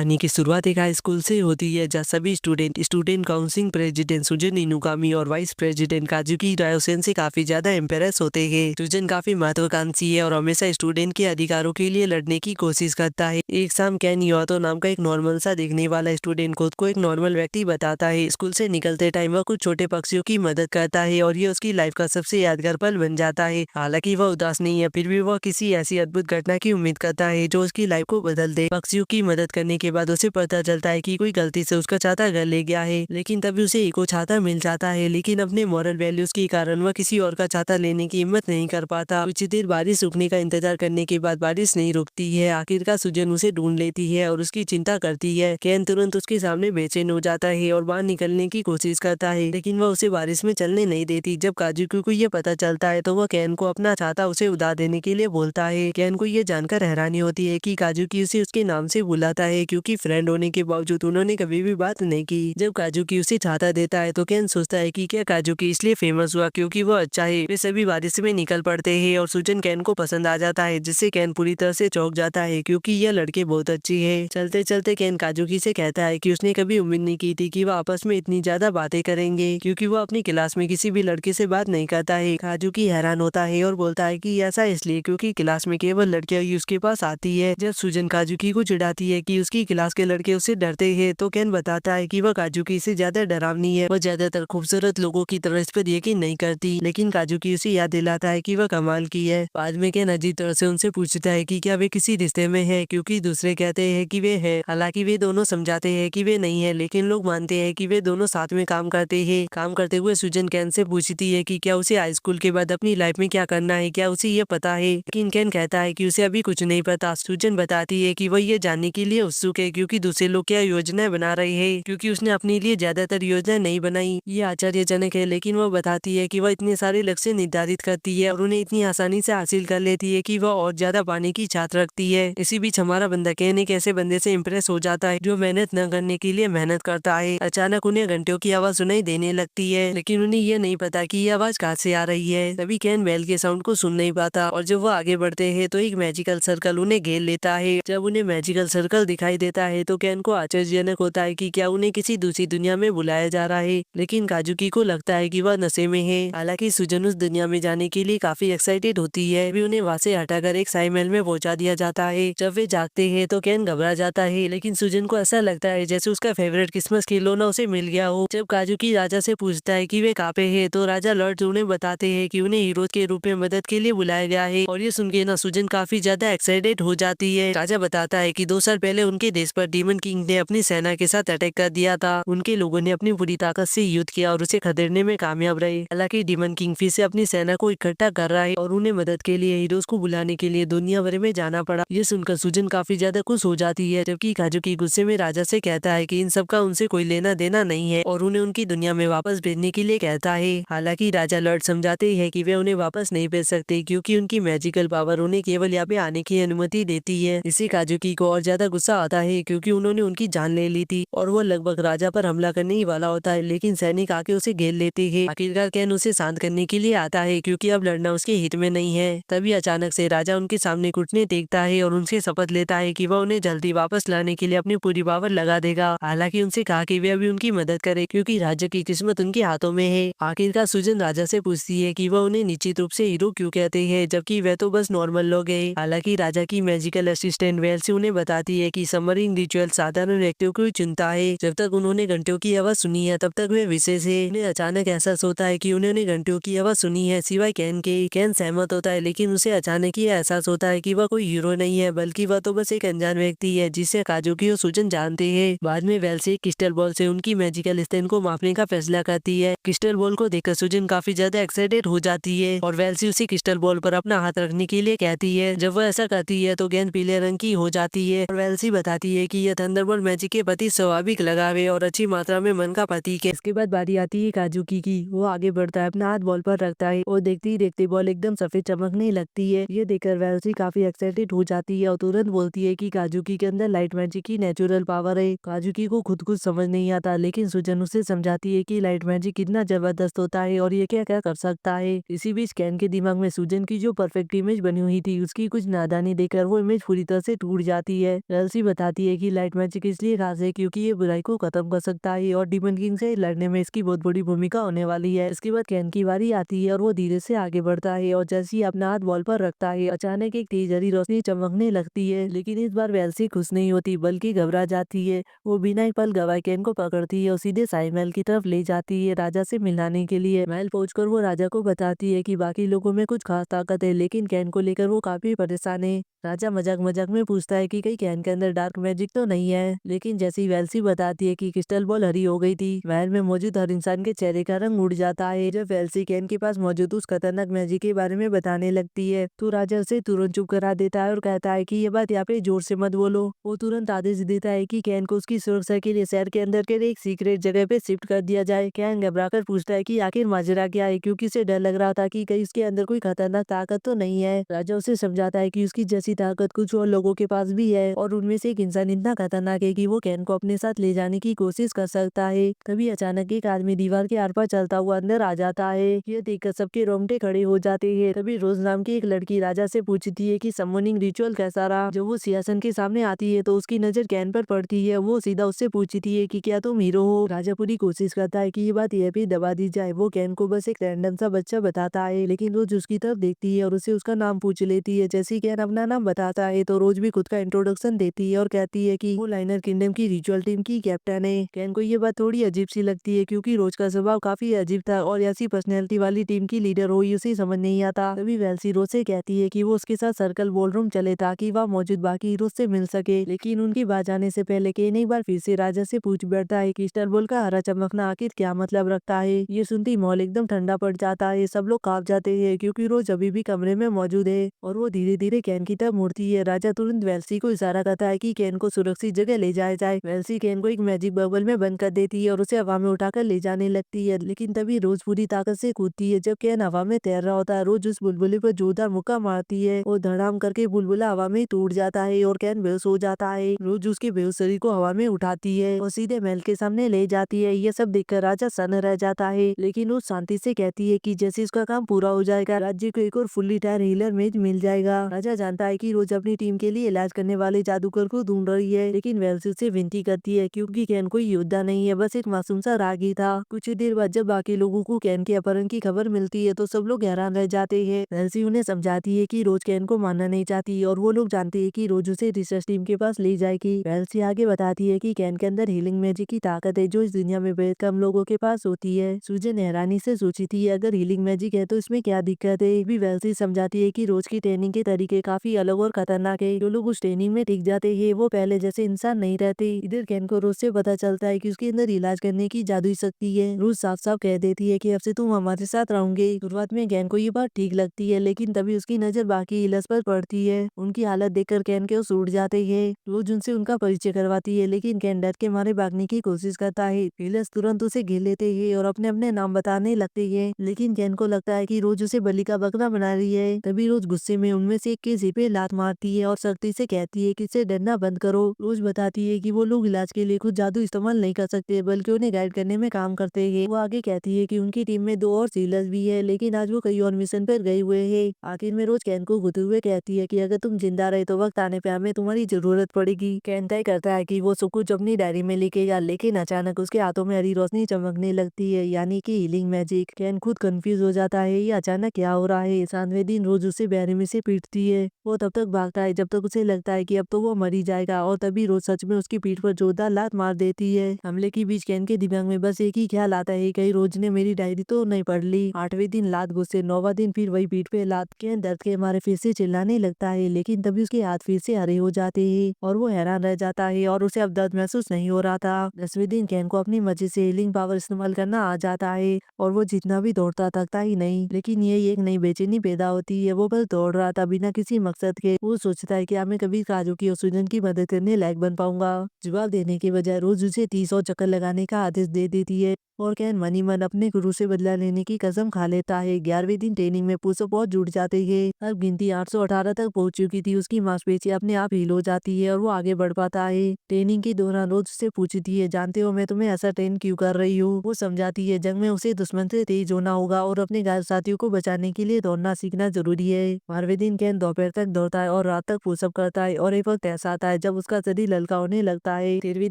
कहानी की शुरुआत एक हाई स्कूल से होती है जहाँ सभी स्टूडेंट काउंसिल प्रेसिडेंट सुजन इनुकामी और वाइस प्रेसिडेंट काजुकी रायोसेन से काफी ज्यादा इम्प्रेस होते हैं। सुजन काफी महत्वाकांक्षी है और हमेशा स्टूडेंट के अधिकारों के लिए लड़ने की कोशिश करता है। एक शाम कैन योतो नाम का एक नॉर्मल सा दिखने वाला स्टूडेंट खुद को एक नॉर्मल व्यक्ति बताता है। स्कूल से निकलते टाइम वह कुछ छोटे पक्षियों की मदद करता है और ये उसकी लाइफ का सबसे यादगार पल बन जाता है। हालांकि वह उदास नहीं है, फिर भी वह किसी ऐसी अद्भुत घटना की उम्मीद करता है जो उसकी लाइफ को बदल दे। पक्षियों की मदद करने के बाद उसे पता चलता है कि कोई गलती से उसका छाता घर ले गया है, लेकिन तभी उसे इको छाता मिल जाता है। लेकिन अपने मॉरल वैल्यूज के कारण वह किसी और का छाता लेने की हिम्मत नहीं कर पाता। कुछ देर बारिश रुकने का इंतजार करने के बाद बारिश नहीं रुकती है। आखिरकार सुजन उसे ढूंढ लेती है और उसकी चिंता करती है। कैन तुरंत उसके सामने बेचैन हो जाता है और बाहर निकलने की कोशिश करता है, लेकिन वह उसे बारिश में चलने नहीं देती। जब काजुकी को यह पता चलता है तो वह कैन को अपना छाता उसे उधार देने के लिए बोलता है। कैन को यह जानकर हैरानी होती है कि काजुकी उसे उसके नाम से बुलाता है, क्योंकि फ्रेंड होने के बावजूद उन्होंने कभी भी बात नहीं की। जब काजुकी उसे छाता देता है तो कैन सोचता है कि क्या काजुकी इसलिए फेमस हुआ क्योंकि वह अच्छा है। वे सभी बारिश में निकल पड़ते हैं और सुजन कैन को पसंद आ जाता है, जिससे कैन पूरी तरह से चौंक जाता है क्योंकि यह लड़के बहुत अच्छी है। चलते चलते कैन काजुकी से कहता है कि उसने कभी उम्मीद नहीं की थी कि वह आपस में इतनी ज्यादा बातें करेंगे, क्योंकि वह अपनी क्लास में किसी भी लड़के से बात नहीं करता है। काजुकी हैरान होता है और बोलता है कि ऐसा इसलिए क्योंकि क्लास में केवल लड़कियां ही उसके पास आती है। जब सुजन काजुकी को चिढ़ाती है कि उसकी क्लास के लड़के उससे डरते हैं तो कैन बताता है कि वह काजुकी से ज्यादा डरावनी है। वह ज्यादातर खूबसूरत लोगों की तरह इस पर यकीन नहीं करती, लेकिन काजुकी उसे याद दिलाता है कि वह कमाल की है। बाद में कैन अजीब तरह से उनसे पूछता है कि क्या वे किसी रिश्ते में है, क्योंकि दूसरे कहते हैं कि वे है। हालांकि वे दोनों समझाते हैं कि वे नहीं है, लेकिन लोग मानते हैं कि वे दोनों साथ में काम करते हैं। काम करते हुए सुजन कैन से पूछती है कि क्या उसे हाई स्कूल के बाद अपनी लाइफ में क्या करना है, क्या उसे ये पता है। लेकिन कैन कहता है कि उसे अभी कुछ नहीं पता। सुजन बताती है कि वह ये जानने के लिए उत्सुक है क्योंकि दूसरे लोग क्या योजनाएं बना रहे हैं, क्योंकि उसने अपने लिए ज्यादातर योजनाएं नहीं बनाई। ये आश्चर्यजनक है, लेकिन वह बताती है कि वह इतने सारे लक्ष्य निर्धारित करती है और उन्हें इतनी आसानी से हासिल कर लेती है कि वह और ज्यादा पाने की चाहत रखती है। इसी बीच हमारा बंदा कैन एक ऐसे बंदे से इम्प्रेस हो जाता है जो मेहनत न करने के लिए मेहनत करता है। अचानक उन्हें घंटियों की आवाज सुनाई देने लगती है, लेकिन उन्हें यह नहीं पता कि यह आवाज कहाँ से आ रही है। तभी कैन बेल के साउंड को सुन नहीं पाता और जब वह आगे बढ़ते हैं तो एक मैजिकल सर्कल उन्हें घेर लेता है। जब उन्हें मैजिकल सर्कल दिखाई देता है तो कैन को आश्चर्यजनक होता है कि क्या उन्हें किसी दूसरी दुनिया में बुलाया जा रहा है, लेकिन काजुकी को लगता है कि वह नशे में है। हालांकि सुजन उस दुनिया में जाने के लिए काफी एक्साइटेड होती है। भी उन्हें वहाँ से हटाकर एक साई महल में पहुंचा दिया जाता है। जब वे जागते हैं तो कैन घबरा जाता है, लेकिन सुजन को ऐसा लगता है जैसे उसका फेवरेट क्रिसमस खिलौना उसे मिल गया हो। जब काजुकी राजा से पूछता है कि वे कहाँ पे है तो राजा लॉर्ड उन्हें बताते हैं कि उन्हें हीरो के रूप में मदद के लिए बुलाया गया है। और ये सुन के ना सुजन काफी ज्यादा एक्साइटेड हो जाती है। राजा बताता है कि 2 साल पहले उनके देश पर डीमन किंग ने अपनी सेना के साथ अटैक कर दिया था। उनके लोगों ने अपनी पूरी ताकत से युद्ध किया और उसे खदेड़ने में कामयाब रहे। हालांकि डीमन किंग फिर से अपनी सेना को इकट्ठा कर रहा है और उन्हें मदद के लिए हीरोज को बुलाने के लिए दुनिया भर में जाना पड़ा। ये सुनकर सुजन काफी ज्यादा खुश हो जाती है, जबकि काजुकी गुस्से में राजा से कहता है कि इन सब का उनसे कोई लेना देना नहीं है और उन्हें उनकी दुनिया में वापस भेजने के लिए कहता है। हालांकि राजा लॉर्ड समझाते हैं कि वे उन्हें वापस नहीं भेज सकते क्योंकि उनकी मैजिकल पावर उन्हें केवल यहाँ पे आने की अनुमति देती है। इसी काजुकी को और ज्यादा गुस्सा आता है क्योंकि उन्होंने उनकी जान ले ली थी और वो लगभग राजा पर हमला करने ही वाला होता है, लेकिन सैनिक आके उसे घेर लेते हैं। आखिरकार कैन उसे शांत करने के लिए आता है क्योंकि अब लड़ना उसके हित में नहीं है। तभी अचानक से राजा उनके सामने घुटने टेकता है और उनसे शपथ लेता है कि वह उन्हें जल्दी वापस लाने के लिए अपनी पूरी पावर लगा देगा। हालांकि उनसे कहा कि वे अभी उनकी मदद करे क्योंकि राज्य की किस्मत उनके हाथों में है। आखिरकार सुजन राजा से पूछती है कि वह उन्हें निश्चित रूप से हीरो क्यों कहते हैं, जबकि वे तो बस नॉर्मल लोग हैं। हालांकि राजा की मैजिकल असिस्टेंट वेल्सी उन्हें बताती है कि सबमरीन रिचुअल साधारण व्यक्तियों को ही चुनता है। जब तक उन्होंने घंटियों की आवाज सुनी है तब तक वे विशेष है। उन्हें अचानक एहसास होता है कि उन्होंने घंटियों की आवाज सुनी है सिवाय कैन के। कैन सहमत होता है, लेकिन उसे अचानक ही एहसास होता है कि वह कोई हीरो नहीं है बल्कि वह तो बस एक अनजान व्यक्ति है जिसे काजुकी और सुजन जानते हैं। बाद में वेल्सी क्रिस्टल बॉल से उनकी मैजिकल स्ट्रेंथ को मापने का फैसला करती है। क्रिस्टल बॉल को देखकर सुजन काफी ज्यादा एक्साइटेड हो जाती है और वेल्सी उसी क्रिस्टल बॉल पर अपना हाथ रखने के लिए कहती है। जब वह ऐसा करती है तो गेंद पीले रंग की हो जाती है और वेल्सी बताती है कि यह थंडरबोल्ट मैजिक के प्रति स्वाभाविक लगाव है और अच्छी मात्रा में मन का प्रतीक है। इसके बाद बारी आती है काजुकी की। वो आगे बढ़ता है, अपना हाथ बॉल पर रखता है और देखते ही देखते बॉल एकदम सफेद चमकने लगती है। ये देखकर वेल्सी काफी एक्साइटेड हो जाती है और तुरंत बोलती है कि काजुकी के अंदर लाइट मैजिक की नेचुरल पावर है। काजुकी को खुद कुछ समझ नहीं आता, लेकिन सुजन उसे समझाती है कि लाइट मैजिक कितना जबरदस्त होता है और ये क्या क्या कर सकता है। इसी बीच कैन के दिमाग में सुजन की जो परफेक्ट इमेज बनी हुई थी उसकी कुछ नादानी देखकर वो इमेज पूरी तरह से टूट जाती है। वेल्सी बताती बताती है कि लाइट मैजिक इसलिए खास है क्योंकि ये बुराई को खत्म कर सकता है और डीमन किंग से लड़ने में इसकी बहुत बड़ी भूमिका होने वाली है। इसके बाद कैन की बारी आती है और वो धीरे से आगे बढ़ता है और जैसे ही अपना हाथ बॉल पर रखता है अचानक एक तेज हरी रोशनी चमकने लगती है। लेकिन इस बार वेल्सी खुश नहीं होती बल्कि घबरा जाती है। वो बिना ही पल गवाए कैन को पकड़ती है और सीधे शाही महल की तरफ ले जाती है राजा से मिलाने के लिए। महल पहुंचकर वो राजा को बताती है कि बाकी लोगों में कुछ खास ताकत है लेकिन कैन को लेकर वो काफी परेशान है। राजा मजाक मजाक में पूछता है कि कहीं कैन के अंदर डार्क मैजिक तो नहीं है, लेकिन जैसी वेल्सी बताती है कि क्रिस्टल बॉल हरी हो गई थी, महल में मौजूद हर इंसान के चेहरे का रंग उड़ जाता है। जब वेल्सी कैन के पास मौजूद उस खतरनाक मैजिक के बारे में बताने लगती है तो राजा उसे तुरंत चुप करा देता है और कहता है कि ये बात यहाँ पे जोर से मत बोलो। वो तुरंत आदेश देता है कि कैन को उसकी सुरक्षा के लिए शहर के अंदर के एक सीक्रेट जगह पे शिफ्ट कर दिया जाए। कैन घबराकर पूछता है कि आखिर माजरा क्या है, क्योंकि उसे डर लग रहा था कि कहीं उसके अंदर कोई खतरनाक ताकत तो नहीं है। राजा उसे समझाता है कि उसकी जैसी ताकत कुछ और लोगों के पास भी है और उनमें से एक इंसान इतना खतरनाक है कि वो कैन को अपने साथ ले जाने की कोशिश कर सकता है। तभी अचानक एक आदमी दीवार के आर पार चलता हुआ अंदर आ जाता है। ये देखकर सबके रोंगटे खड़े हो जाते हैं। तभी रोज नाम की एक लड़की राजा से पूछती है कि समनिंग रिचुअल कैसा रहा। जब वो सिंहासन के सामने आती है तो उसकी नजर कैन पर पड़ती है। वो सीधा उससे पूछती है कि क्या तुम हीरो हो। राजा पूरी कोशिश करता है कि ये बात यह भी दबा दी जाए। वो कैन को बस एक रैंडम सा बच्चा बताता है, लेकिन रोज उसकी तरफ देखती है और उसे उसका नाम पूछ लेती है। जैसे कैन अपना नाम बताता है तो रोज भी खुद का इंट्रोडक्शन देती है और कहती है कि वो लाइनर किंगडम की रिचुअल टीम की कैप्टन है। कैन को ये बात थोड़ी अजीब सी लगती है क्योंकि रोज का स्वभाव काफी अजीब था और ऐसी पर्सनैलिटी वाली टीम की लीडर हो उसे समझ नहीं आता। तभी वेल्सी रोज से कहती है कि वो उसके साथ सर्कल बॉलरूम चले ताकि वह मौजूद बाकी हीरो से मिल सके, लेकिन उनकी बात जाने से पहले केन एक बार फिर से राजा से पूछ बैठता है कि क्रिस्टल बॉल का हरा चमकना आखिर क्या मतलब रखता है। ये सुनती माहौल एकदम ठंडा पड़ जाता है। सब लोग कांप जाते हैं क्योंकि रोज अभी भी कमरे में मौजूद है और वो धीरे धीरे कैन की तरफ मुड़ती है। राजा तुरंत वेल्सी को इशारा करता है कि कैन को सुरक्षित जगह ले जाया जाए। वेल्सी कैन को एक मैजिक बबल में बंद कर देती है और उसे हवा में उठाकर ले जाने लगती है, लेकिन तभी रोज पूरी ताकत से कूदती है। जब कैन हवा में तैर रहा होता है रोज उस बुलबुले पर जोरदार मुक्का मारती है और धड़ाम करके बुलबुला हवा में टूट जाता है और कैन बेहोश हो जाता है। रोज उसके बेहोश शरीर को हवा में उठाती है और सीधे महल के सामने ले जाती है। ये सब देखकर राजा सन्न रह जाता है, लेकिन वो शांति से कहती है कि जैसे उसका काम पूरा हो जाएगा राज्य को एक और फुल्ली टायर हीलर मेज मिल जाएगा। राजा जानता है कि रोज अपनी टीम के लिए इलाज करने वाले जादूगर को ढूंढ रही है, लेकिन वेल्सी उससे विनती करती है क्योंकि कैन कोई योद्धा नहीं है, बस एक मासूम सा रागी था। कुछ ही देर बाद जब बाकी लोगों को कैन के अपहरण की खबर मिलती है तो सब लोग हैरान रह जाते हैं। वेल्सी उन्हें समझाती है कि रोज कैन को मानना नहीं चाहती और वो लोग जानते हैं कि रोज उसे रिसर्च टीम के पास ले जाएगी। वेल्सी आगे बताती है कि कैन के अंदर हीलिंग मैजिक की ताकत है जो इस दुनिया में बेहद कम लोगों के पास होती है। सूजन हैरानी से सोची थी अगर हीलिंग मैजिक है तो इसमें क्या दिक्कत है। भी वेल्सी समझाती है कि रोज की ट्रेनिंग के तरीके काफी अलग और खतरनाक है। जो लोग उस ट्रेनिंग में टिक जाते हैं वो पहले जैसे इंसान नहीं रहते। इधर कैन को रोज से पता चलता है कि उसके अंदर इलाज करने की जादुई शक्ति है। रोज साफ साफ कह देती है कि अब से तुम हमारे साथ रहोगे। शुरुआत में कैन को ये बात ठीक लगती है, लेकिन तभी उसकी नजर बाकी हीलर्स पर पड़ती है। उनकी हालत देखकर कैन के उठ जाते हैं। रोज उनसे उनका परिचय करवाती है, लेकिन कैन डर के मारे भागने की कोशिश करता है। हीलर्स तुरंत उसे घेर लेते हैं और अपने अपने नाम बताने लगते हैं, लेकिन कैन को लगता है कि रोज उसे बलि का बकरा बना रही है। तभी रोज गुस्से में उनमें से एक के सिर पे लात मारती है और सख्ती से कहती है कि इसे डरना बंद करो। रोज बताती है कि वो लोग इलाज के लिए खुद जादू इस्तेमाल नहीं कर सकते बल्कि उन्हें गाइड करने में काम करते हैं। वो आगे कहती है कि उनकी टीम में 2 और हीलर्स भी है, लेकिन आज वो कहीं और मिशन पर गए हुए हैं। आखिर में रोज कैन को घुते हुए कहती है कि अगर तुम जिंदा रहे तो वक्त आने पे हमें तुम्हारी जरूरत पड़ेगी। कैन तय करता है कि वो सब कुछ अपनी डायरी में लिखेगा, लेकिन अचानक उसके हाथों में हरी रोशनी चमकने लगती है, यानी कि हीलिंग मैजिक। कैन खुद कंफ्यूज हो जाता है ये अचानक क्या हो रहा है। 7वें दिन रोज उसे बेरहमी से पीटती है। वो तब तक भागता है जब तक उसे लगता है कि अब तो वो मर ही जाएगा और तभी रोज सच में उसकी पीठ पर जोरदार लात मार देती है। हमले के बीच कैन के दिमाग में बस एक ही ख्याल आता है, कहीं रोज ने मेरी डायरी तो नहीं पढ़ ली। 8वें दिन लात गुस्से, 9वां दिन फिर वही पीठ पे लात। कैन दर्द के मारे फिर से चिल्लाने लगता है, लेकिन तभी उसके हाथ फिर से हरे हो जाते हैं और वो हैरान रह जाता है और उसे अब दर्द महसूस नहीं हो रहा था। 10वें दिन कैन को अपनी मर्जी से हीलिंग पावर इस्तेमाल करना आ जाता है और वो जितना भी दौड़ता थकता ही नहीं, लेकिन ये एक नई बेचैनी पैदा होती है। वो बस दौड़ रहा था बिना किसी मकसद के। वो सोचता है कि मैं कभी काजू की और सूजन की मदद करने लायक बन पाऊंगा। जवाब देने के बजाय रोज उसे 30 और चक्कर लगाने का आदेश दे देती है। और कैन मनी मन अपने गुरु से बदला लेने की कसम खा लेता है। 11वें दिन ट्रेनिंग में पुशअप बहुत जुट जाते हैं। अब गिनती 818 तक पहुंच चुकी थी। उसकी मांसपेशियां अपने आप हील हो जाती है और वो आगे बढ़ पाता है। ट्रेनिंग के दौरान रोज उससे पूछती है, जानते हो मैं तुम्हें ऐसा ट्रेन क्यों कर रही हूँ। वो समझाती है जंग में उसे दुश्मन से तेज होना होगा और अपने घायल साथियों को बचाने के लिए दौड़ना सीखना जरूरी है। 12वें दिन कैन दोपहर तक दौड़ता है और रात तक पुशअप करता है और एक वक्त ऐसा आता है जब उसका शरीर हल्का होने लगता है। 13वें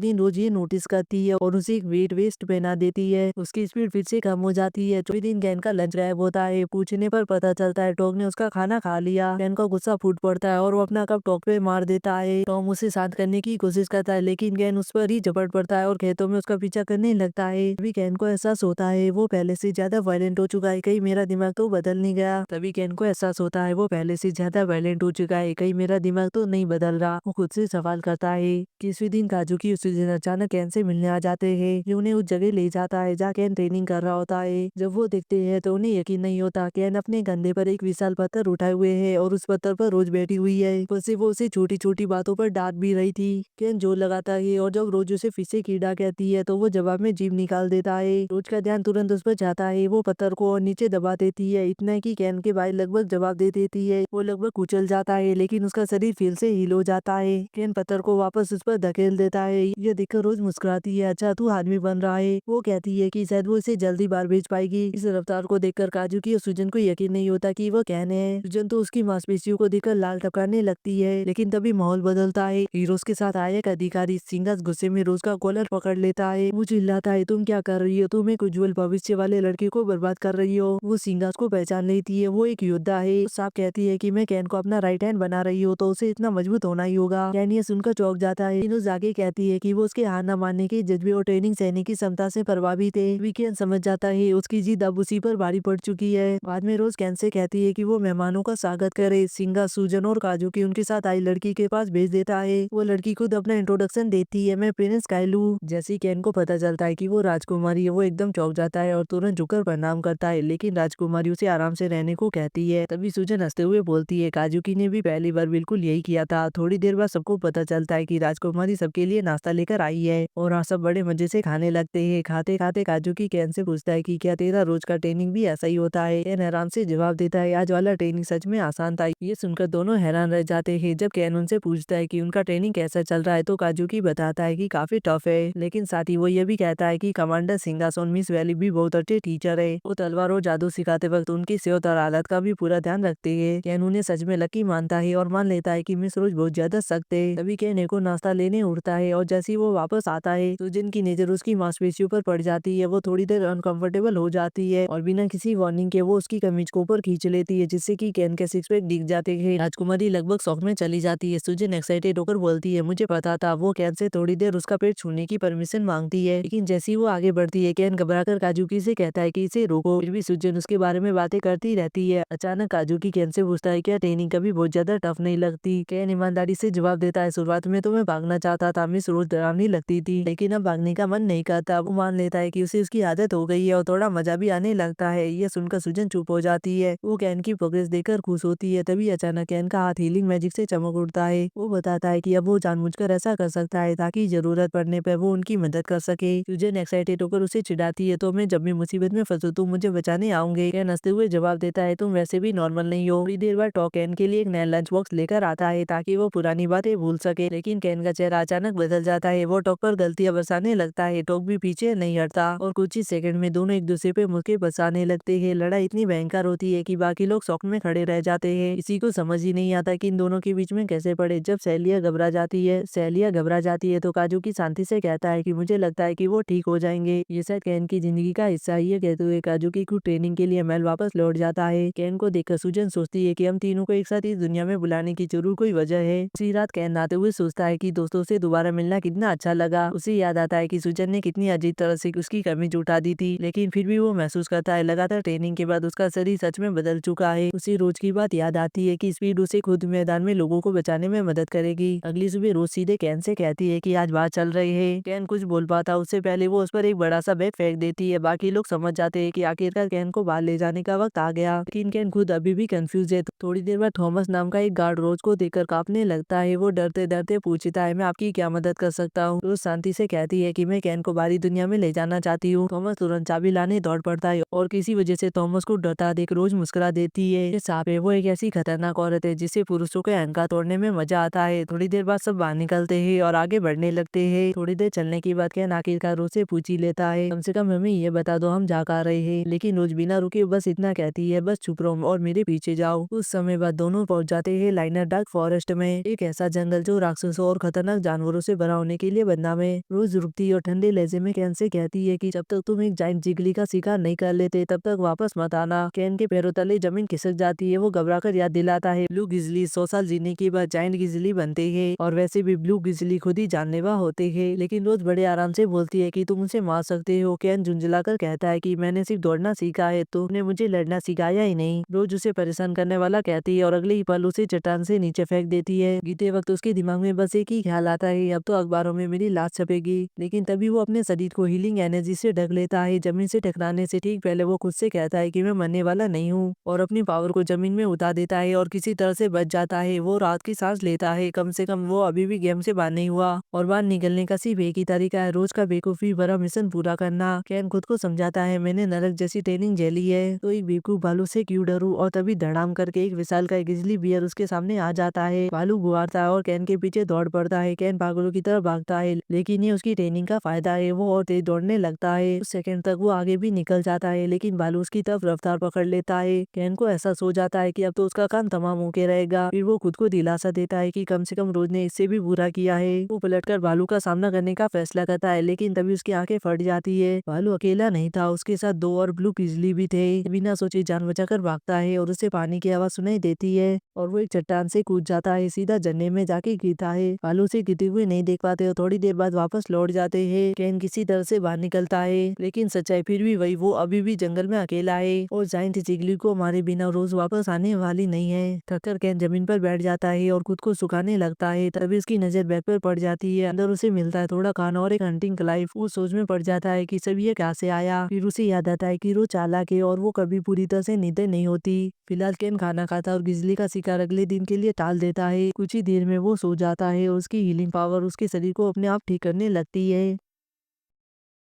दिन रोज ये नोटिस करती है और उसे एक वेट वेस्ट पहना देती है। उसकी स्पीड फिर से कम हो जाती है। 14वें दिन कैन का लंच गायब होता है। पूछने पर पता चलता है टॉम ने उसका खाना खा लिया। कैन का गुस्सा फूट पड़ता है और वो अपना कप टॉम पे मार देता है। टॉम उसे शांत करने की कोशिश करता है लेकिन कैन उस पर ही झपट पड़ता है और खेतों में उसका पीछा करने लगता है। तभी कैन को एहसास होता है वो पहले से ज्यादा वायलेंट हो चुका है, कहीं मेरा दिमाग तो बदल नहीं गया। तभी कैन को एहसास होता है वो पहले से ज्यादा वायलेंट हो चुका है, कहीं मेरा दिमाग तो नहीं बदल रहा। वो खुद से सवाल करता है। 21वें दिन काजुकी उसी दिन अचानक कैन से मिलने आ जाते हैं। ये उन्हें उस जगह ले जाता है जहाँ कैन ट्रेनिंग कर रहा होता है। जब वो देखते हैं तो उन्हें यकीन नहीं होता। कैन अपने कंधे पर एक विशाल पत्थर उठाए हुए है और उस पत्थर पर रोज बैठी हुई है। ऊपर से वो उसे छोटी छोटी बातों पर डांट भी रही थी। कैन जोर लगाता है और जब रोज उसे फिर से कीड़ा कहती है तो वो जवाब में जीभ निकाल देता है। रोज का ध्यान तुरंत उस पर जाता है। वो पत्थर को और नीचे दबा देती है, इतना कि कैन के भाई लगभग जवाब दे देती है। वो लगभग कुचल जाता है लेकिन उसका शरीर फिर से हील हो जाता है। कैन पत्थर को वापस उस पर धकेल देता है। ये देखकर रोज मुस्कुराती है, अच्छा तू आदमी बन रहा है। वो कहती है कि शायद वो इसे जल्दी बार भेज पाएगी। इस रफ्तार को देखकर काजुकी और सुजन को यकीन नहीं होता कि वो कैन है। सुजन तो उसकी मांसपेशियों को देखकर लाल टपकाने लगती है। लेकिन तभी माहौल बदलता है। हीरोज के साथ आया एक अधिकारी सिंगास गुस्से में रोज का कॉलर पकड़ लेता है। वो चिल्लाता है, तुम क्या कर रही हो, तुम एक उज्जवल भविष्य वाले लड़के को बर्बाद कर रही हो। वो सिंगास को पहचान लेती है, वो एक योद्धा है। साफ कहती है कि मैं कैन को अपना राइट हैंड बना रही हूँ तो उसे इतना मजबूत होना ही होगा। कैन ये सुनकर चौंक जाता है। तीनों जाके कहती है कि वो उसके हार न मानने के जज्बे और ट्रेनिंग सहने की क्षमता से प्रभावित है। वीकेंड समझ जाता है उसकी जीत अब उसी पर भारी पड़ चुकी है। बाद में रोज कैन से कहती है कि वो मेहमानों का स्वागत करे। सिंगा, सुजन और काजुकी उनके साथ आई लड़की के पास भेज देता है। वो लड़की खुद अपना इंट्रोडक्शन देती है, मैं प्रिंस कायलू। जैसे कैन को पता चलता है कि वो राजकुमारी है वो एकदम चौंक जाता है और तुरंत झुककर प्रणाम करता है, लेकिन राजकुमारी उसे आराम से रहने को कहती है। तभी सुजन हंसते हुए बोलती है, काजुकी ने भी पहली बार बिल्कुल यही किया था। थोड़ी देर बाद सबको पता चलता है कि राजकुमारी सबके लिए नाश्ता लेकर आई है और सब बड़े मजे से खाने लगते हैं। खाते खाते काजुकी कैन से पूछता है कि क्या तेरा रोज का ट्रेनिंग भी ऐसा ही होता है। कैन आराम से जवाब देता है, आज वाला ट्रेनिंग सच में आसान था। ये सुनकर दोनों हैरान रह जाते हैं। जब कैन उनसे पूछता है कि उनका ट्रेनिंग कैसा चल रहा है तो काजुकी बताता है कि काफी टफ है, लेकिन साथ ही वो ये भी कहता है कि कमांडर सिंगास और मिस वैली भी बहुत अच्छे टीचर है। वो तलवार और जादू सिखाते वक्त उनकी सेहत और हालत का भी पूरा ध्यान रखते हैं। कैन उन्हें सच में लकी मानता है और मान लेता है कि मिस रोज बहुत ज्यादा सख्त है। तभी कैन को नाश्ता लेने उठता है और जैसे ही वो वापस आता है तो जिनकी नजर उसकी मांसपेशियों पर पड़ जाती है। वो थोड़ी देर अनकंफर्टेबल हो जाती है और बिना किसी वार्निंग के वो उसकी कमीज को ऊपर खींच लेती है, जिससे कि कैन के सिक्स पैक दिख जाते हैं। राजकुमारी लगभग शॉक में चली जाती है। सुजन एक्साइटेड होकर बोलती है, मुझे पता था। वो कैन से थोड़ी देर उसका पेट छूने की परमिशन मांगती है, लेकिन जैसे ही वो आगे बढ़ती है कैन घबराकर काजुकी से कहता है कि इसे रोको। फिर भी सुजन उसके बारे में बातें करती रहती है। अचानक काजुकी कैन से पूछता है, क्या ट्रेनिंग कभी बहुत ज्यादा टफ नहीं लगती। कैन ईमानदारी से जवाब देता है, शुरुआत में तो मैं भागना चाहता था, मिस रोज डरावनी लगती थी, लेकिन अब भागने का मन नहीं करता। वो मान लेता है कि उसे उसकी आदत हो गई है और थोड़ा मजा भी आने लगता है। यह सुनकर सुजन चुप हो जाती है। वो कैन की प्रोग्रेस देखकर खुश होती है। तभी अचानक कैन का हाथ हीलिंग मैजिक से चमक उठता है। वो बताता है कि अब वो जानबूझकर ऐसा कर सकता है ताकि जरूरत पड़ने पर वो उनकी मदद कर सके। सुजन एक्साइटेड होकर उसे चिढ़ाती है, तो मैं जब भी मुसीबत में फंसू तुम मुझे बचाने आओगे। कैन हंसते हुए जवाब देता है, तुम वैसे भी नॉर्मल नहीं हो। थोड़ी देर बाद टॉक कैन के लिए एक नया लंच बॉक्स लेकर आता है ताकि वो पुरानी बातें भूल सके, लेकिन कैन का चेहरा अचानक बदल जाता है। वो टॉक पर गलतियां बरसाने लगता है। टॉक भी पीछे नहीं हटता और कुछ ही सेकंड में दोनों एक दूसरे पे मुक्के बरसाने लगते हैं। लड़ाई इतनी भयंकर होती है कि बाकी लोग शॉक में खड़े रह जाते हैं। किसी को समझ ही नहीं आता कि इन दोनों के बीच में कैसे पड़े। जब सहेलिया घबरा जाती है तो काजुकी शांति से कहता है कि मुझे लगता है कि वो ठीक हो जाएंगे। ये शायद कैन की जिंदगी का हिस्सा ही है। कहते हुए काजुकी को ट्रेनिंग के लिए महल वापस लौट जाता है। कैन को देखकर सुजन सोचती है कि हम तीनों को एक साथ इस दुनिया में बुलाने की जरूर कोई वजह है। उसी रात कैन आते हुए सोचता है कि दोस्तों से दोबारा मिलना कितना अच्छा लगा। उसे याद आता है कि सुजन ने कितनी अजीब तरह से उसकी कमीज उठा दी थी, लेकिन फिर भी वो महसूस करता है लगातार ट्रेनिंग के बाद उसका शरीर सच में बदल चुका है। उसे रोज की बात याद आती है कि स्पीड उसे खुद मैदान में लोगों को बचाने में मदद करेगी। अगली सुबह रोज सीधे कैन से कहती है कि आज बात चल रही है। कैन कुछ बोल पाता उससे पहले वो उस पर एक बड़ा सा बैग फेंक देती है। बाकी लोग समझ जाते हैं कि आखिरकार कैन को बाहर ले जाने का वक्त आ गया, लेकिन कैन खुद अभी भी कंफ्यूज है। थोड़ी देर बाद थॉमस नाम का एक गार्ड रोज को देखकर कांपने लगता है। वो डरते डरते पूछता है, मैं आपकी क्या मदद कर सकता हूँ। रोज शांति से कहती है कि मैं कैन को बाहरी दुनिया में ले जाना जाना चाहती हूँ। थॉमस तुरंत चाबी लाने दौड़ पड़ता है और किसी वजह से थॉमस को डरता देख रोज मुस्कुरा देती है। ये साफ है वो एक ऐसी खतरनाक औरत है जिसे पुरुषों के अहंकार तोड़ने में मजा आता है। थोड़ी देर बाद सब बाहर निकलते हैं और आगे बढ़ने लगते हैं। थोड़ी देर चलने के बाद कैन आखिरकार रोज से पूछ ही लेता है, कम से कम हमें ये बता दो हम जा कर रहे हैं। लेकिन रोज बिना रुके बस इतना कहती है, बस चुप रहो और मेरे पीछे जाओ। उस समय बाद दोनों पहुंच जाते हैं लाइनर डार्क फॉरेस्ट में, एक ऐसा जंगल जो राक्षसों और खतरनाक जानवरों से भरा होने के लिए बदनाम है। रोज रुकती और ठंडे लहजे में कैन से कहती है कि जब तक तुम एक जाइंट जिगली का शिकार नहीं कर लेते तब तक वापस मत आना। कैन के पैरों तले जमीन खिसक जाती है, वो घबरा कर याद दिलाता है ब्लू गिजली 100 साल जीने के बाद जाइंट गिजली बनते हैं और वैसे भी ब्लू गिजली खुद ही जानलेवा होते हैं। लेकिन रोज बड़े आराम से बोलती है कि तुम उसे मार सकते हो। कैन झुंझलाकर कहता है कि मैंने सिर्फ दौड़ना सीखा है, तुमने मुझे लड़ना सिखाया ही नहीं। रोज उसे परेशान करने वाला कहती है और अगले ही पल उसे चट्टान से नीचे फेंक देती है। गिरते वक्त उसके दिमाग में बस एक ही ख्याल आता है, अब तो अखबारों में मेरी लाश छपेगी। लेकिन तभी वो अपने शरीर को हीलिंग एनर्जी से ढक लेता है। जमीन से टकराने से ठीक पहले वो खुद से कहता है कि मैं मरने वाला नहीं हूँ और अपनी पावर को जमीन में उतार देता है और किसी तरह से बच जाता है। वो रात की सांस लेता है, कम से कम वो अभी भी गेम से बाहर नहीं हुआ और बाहर निकलने का सिर्फ एक ही तरीका है, रोज का बेवकूफी भरा मिशन पूरा करना। कैन खुद को समझाता है मैंने नरक जैसी ट्रेनिंग झेली है तो एक बेवकूफ भालू से क्यों डरूं। और तभी धड़ाम करके एक विशाल का गिजली बियर उसके सामने आ जाता है। भालू गुहारता है और कैन के पीछे दौड़ पड़ता है। कैन पागलों की तरह भागता है, लेकिन ये उसकी ट्रेनिंग का फायदा है, वो और तेज दौड़ने लगता है। कुछ सेकंड तक वो आगे भी निकल जाता है, लेकिन भालू उसकी तरफ रफ्तार पकड़ लेता है। कैन को एहसास हो जाता है कि अब तो उसका काम तमाम होके रहेगा। फिर वो खुद को दिलासा देता है कि कम से कम रोज ने इससे भी बुरा किया है। वो पलटकर भालू का सामना करने का फैसला करता है, लेकिन तभी उसकी आंखें फट जाती है। भालू अकेला नहीं था, उसके साथ 2 और ब्लू गिजली भी थे। बिना सोचे जान बचाकर भागता है और उसे पानी की आवाज सुनाई देती है और वो एक चट्टान से कूद जाता है, सीधा झरने में जाके गिरता है। भालू उसे गिरते हुए नहीं देख पाते और थोड़ी देर बाद वापस लौट जाते हैं। कैन किसी तरह से बाहर निकलता है, लेकिन सच्चाई फिर भी वही, वो अभी भी जंगल में अकेला है और जाइंट जिगली को हमारे बिना रोज वापस आने वाली नहीं है। थककर कैन जमीन पर बैठ जाता है और खुद को सुखाने लगता है। तभी उसकी नजर बैग पर पड़ जाती है, अंदर उसे मिलता है थोड़ा खाना और एक हंटिंग क्लाइफ। वो सोच में पड़ जाता है कि सब ये कहाँ से आया। फिर उसे याद आता है कि वो चालाक है और वो कभी पूरी तरह से निडर नहीं होती। फिलहाल कैन खाना खाता और गिजली का शिकार अगले दिन के लिए टाल देता है। कुछ ही देर में वो सो जाता है और उसकी हीलिंग पावर उसके शरीर को अपने आप ठीक करने लगती है।